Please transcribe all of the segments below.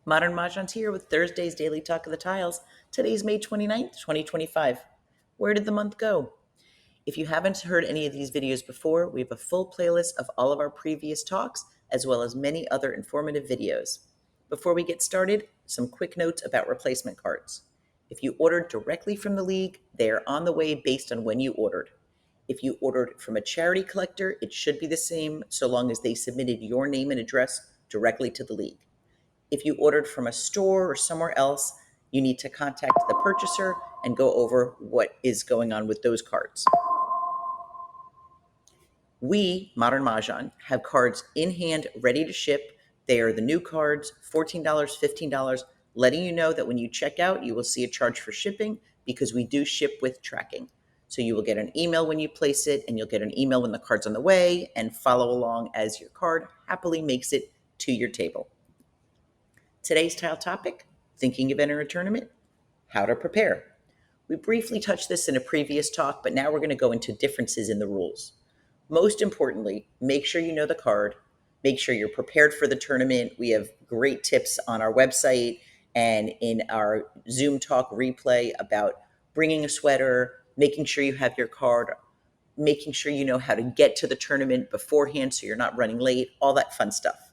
Modern Mahjong's here with Thursday's Daily Talk of the Tiles. Today's May 29th, 2025. Where did the month go? If you haven't heard any of these videos before, we have a full playlist of all of our previous talks, as well as many other informative videos. Before we get started, some quick notes about replacement cards. If you ordered directly from the league, they are on the way based on when you ordered. If you ordered from a charity collector, it should be the same so long as they submitted your name and address directly to the league. If you ordered from a store or somewhere else, you need to contact the purchaser and go over what is going on with those cards. We, Modern Mahjong, have cards in hand ready to ship. They are the new cards, $14, $15, letting you know that when you check out, you will see a charge for shipping because we do ship with tracking. So you will get an email when you place it, and you'll get an email when the card's on the way, and follow along as your card happily makes it to your table. Today's tile topic, thinking of entering a tournament, how to prepare. We briefly touched this in a previous talk, but now we're going to go into differences in the rules. Most importantly, make sure you know the card. Make sure you're prepared for the tournament. We have great tips on our website and in our Zoom talk replay about bringing a sweater, making sure you have your card, making sure you know how to get to the tournament beforehand so you're not running late, all that fun stuff.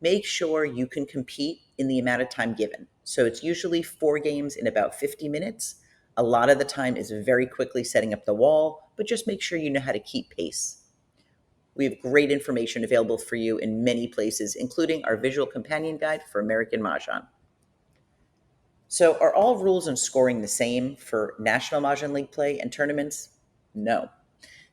Make sure you can compete in the amount of time given. So it's usually 4 games in about 50 minutes. A lot of the time is very quickly setting up the wall, but just make sure you know how to keep pace. We have great information available for you in many places, including our visual companion guide for American Mahjong. So are all rules and scoring the same for National Mahjong League play and tournaments? No.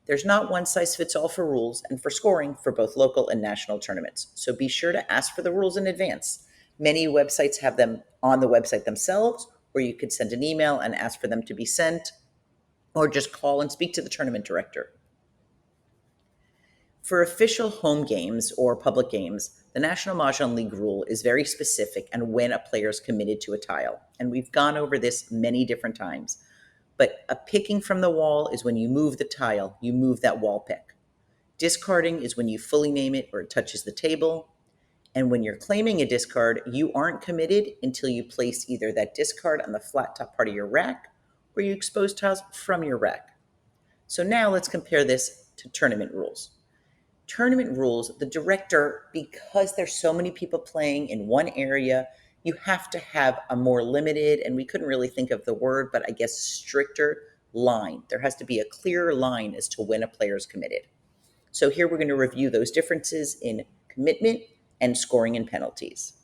There's not one size fits all for rules and for scoring for both local and national tournaments. So be sure to ask for the rules in advance. Many websites have them on the website themselves, or you could send an email and ask for them to be sent, or just call and speak to the tournament director. For official home games or public games, the National Mahjong League rule is very specific on when a player is committed to a tile. And we've gone over this many different times. But a picking from the wall is when you move the tile, you move that wall pick. Discarding is when you fully name it or it touches the table. And when you're claiming a discard, you aren't committed until you place either that discard on the flat top part of your rack or you expose tiles from your rack. So now let's compare this to tournament rules. Tournament rules, the director, because there's so many people playing in one area, you have to have a more limited, and we couldn't really think of the word, but I guess stricter line. There has to be a clearer line as to when a player is committed. So here we're going to review those differences in commitment and scoring and penalties.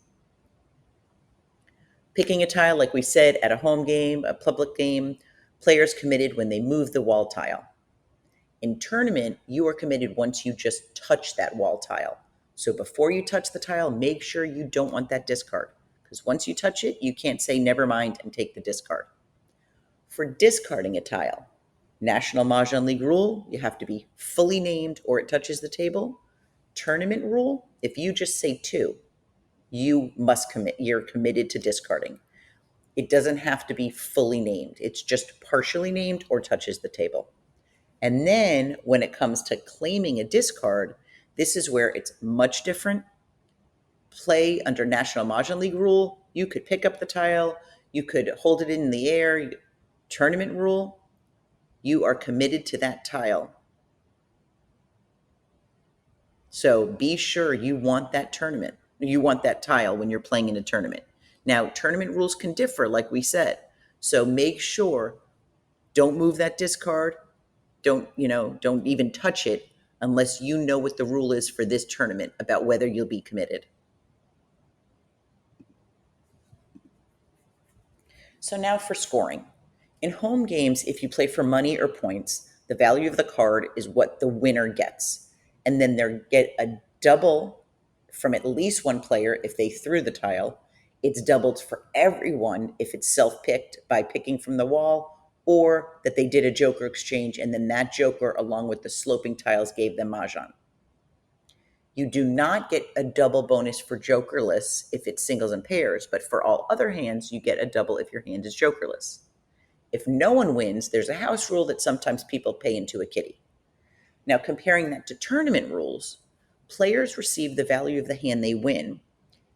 Picking a tile, like we said, at a home game, a public game, players committed when they move the wall tile. In tournament, you are committed once you just touch that wall tile. So before you touch the tile, make sure you don't want that discard, because once you touch it, you can't say never mind and take the discard. For discarding a tile, National Mahjong League rule, you have to be fully named or it touches the table. Tournament rule, if you just say 2, you must commit. You're committed to discarding. It doesn't have to be fully named. It's just partially named or touches the table. And then when it comes to claiming a discard, this is where it's much different. Play under National Mahjong League rule, you could pick up the tile, you could hold it in the air. Tournament rule, you are committed to that tile. So be sure you want that tournament. You want that tile when you're playing in a tournament. Now, tournament rules can differ, like we said. So make sure, don't move that discard. Don't even touch it unless you know what the rule is for this tournament about whether you'll be committed. So now for scoring. In home games, if you play for money or points, the value of the card is what the winner gets. And then they get a double from at least one player if they threw the tile. It's doubled for everyone if it's self-picked by picking from the wall, or that they did a joker exchange and then that joker along with the sloping tiles gave them Mahjong. You do not get a double bonus for jokerless if it's singles and pairs, but for all other hands, you get a double if your hand is jokerless. If no one wins, there's a house rule that sometimes people pay into a kitty. Now, comparing that to tournament rules, players receive the value of the hand they win,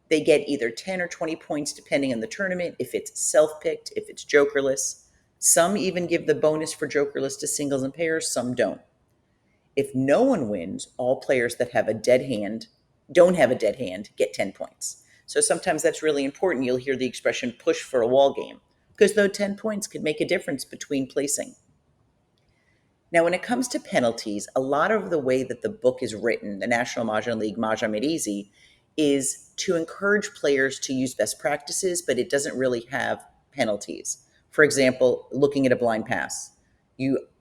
They get either 10 or 20 points depending on the tournament, if it's self-picked, if it's jokerless. Some even give the bonus for jokerless to singles and pairs, some don't. If no one wins, all players that have a dead hand, don't have a dead hand, get 10 points. So sometimes that's really important. You'll hear the expression push for a wall game, because those 10 points could make a difference between placing. Now, when it comes to penalties, a lot of the way that the book is written, the National Mahjong League, Mahjong Made Easy, is to encourage players to use best practices, but it doesn't really have penalties. For example, looking at a blind pass.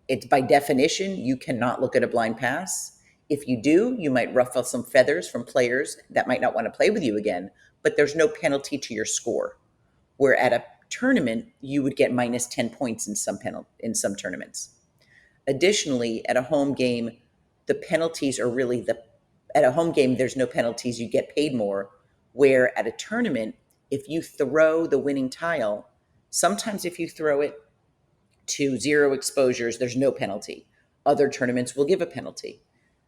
It's by definition, you cannot look at a blind pass. If you do, you might ruffle some feathers from players that might not want to play with you again, but there's no penalty to your score. Where at a tournament, you would get minus 10 points in some tournaments. Additionally, at a home game, the penalties are really at a home game, there's no penalties, you get paid more. Where at a tournament, if you throw the winning tile, sometimes if you throw it to 0 exposures, there's no penalty. Other tournaments will give a penalty.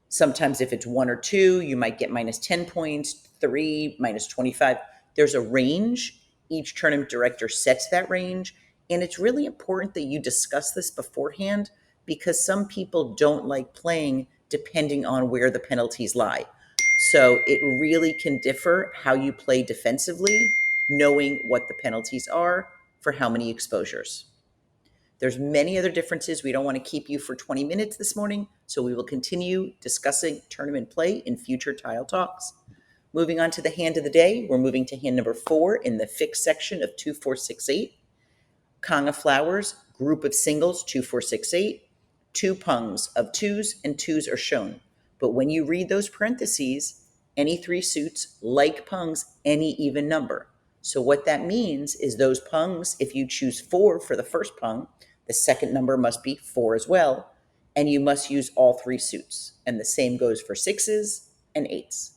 Sometimes if it's 1 or 2, you might get minus 10 points, 3, minus 25. There's a range. Each tournament director sets that range. And it's really important that you discuss this beforehand, because some people don't like playing depending on where the penalties lie. So it really can differ how you play defensively, knowing what the penalties are for how many exposures. There's many other differences. We don't want to keep you for 20 minutes this morning, so we will continue discussing tournament play in future tile talks. Moving on to the hand of the day, we're moving to hand number 4 in the fixed section of 2, 4, 6, 8. Kong of flowers, group of singles, 2, 4, 6, 8. 2 pungs of 2s, and 2s are shown. But when you read those parentheses, any 3 suits, like pungs, any even number. So what that means is those pungs, if you choose 4 for the first pung, the second number must be 4 as well, and you must use all 3 suits. And the same goes for 6s and 8s.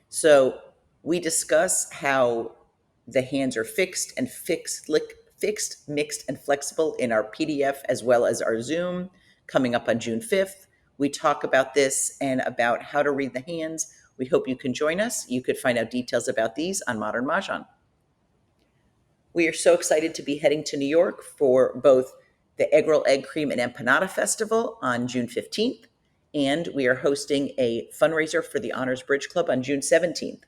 So we discuss how the hands are fixed, mixed, and flexible in our PDF as well as our Zoom coming up on June 5th. We talk about this and about how to read the hands. We hope you can join us. You could find out details about these on Modern Mahjong. We are so excited to be heading to New York for both the Egg Roll, Egg Cream, and Empanada Festival on June 15th, and we are hosting a fundraiser for the Honors Bridge Club on June 17th.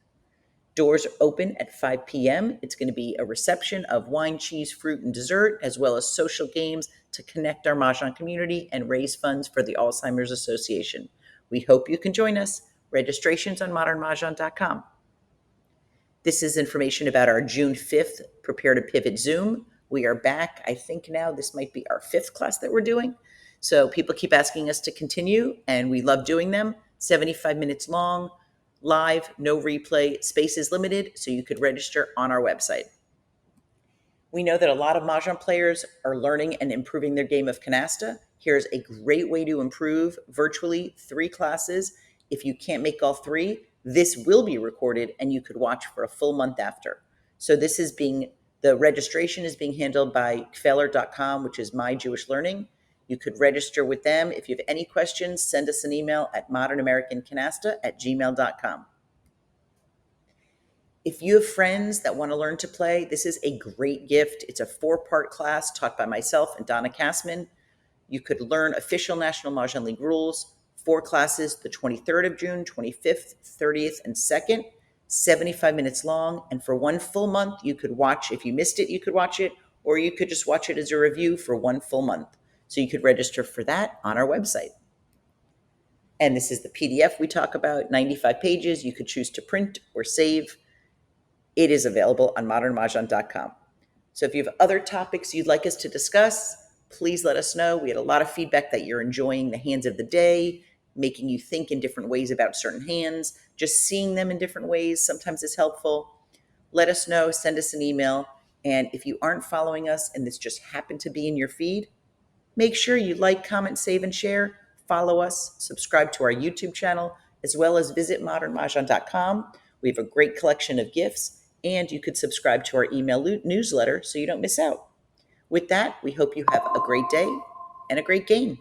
Doors are open at 5 p.m. It's going to be a reception of wine, cheese, fruit, and dessert, as well as social games to connect our Mahjong community and raise funds for the Alzheimer's Association. We hope you can join us. Registrations on modernmahjong.com. This is information about our June 5th Prepare to Pivot Zoom. We are back. I think now this might be our 5th class that we're doing. So people keep asking us to continue, and we love doing them. 75 minutes long, live, no replay. Space is limited, so you could register on our website. We know that a lot of Mahjong players are learning and improving their game of Canasta. Here's a great way to improve virtually 3 classes. If you can't make all 3, this will be recorded and you could watch for a full month after. So the registration is being handled by kveller.com, which is My Jewish Learning. You could register with them. If you have any questions, send us an email at modernamericancanasta@gmail.com. If you have friends that want to learn to play, this is a great gift. It's a 4-part class taught by myself and Donna Kassman. You could learn official National Mahjong League rules, 4 classes, the 23rd of June, 25th, 30th, and 2nd, 75 minutes long. And for 1 full month, you could watch. If you missed it, you could watch it, or you could just watch it as a review for 1 full month. So you could register for that on our website. And this is the PDF we talk about, 95 pages. You could choose to print or save. It is available on modernmahjong.com. So if you have other topics you'd like us to discuss, please let us know. We had a lot of feedback that you're enjoying the hands of the day, making you think in different ways about certain hands. Just seeing them in different ways sometimes is helpful. Let us know, send us an email. And if you aren't following us and this just happened to be in your feed, make sure you like, comment, save, and share. Follow us, subscribe to our YouTube channel, as well as visit modernmahjong.com. We have a great collection of gifts, and you could subscribe to our email newsletter so you don't miss out. With that, we hope you have a great day and a great game.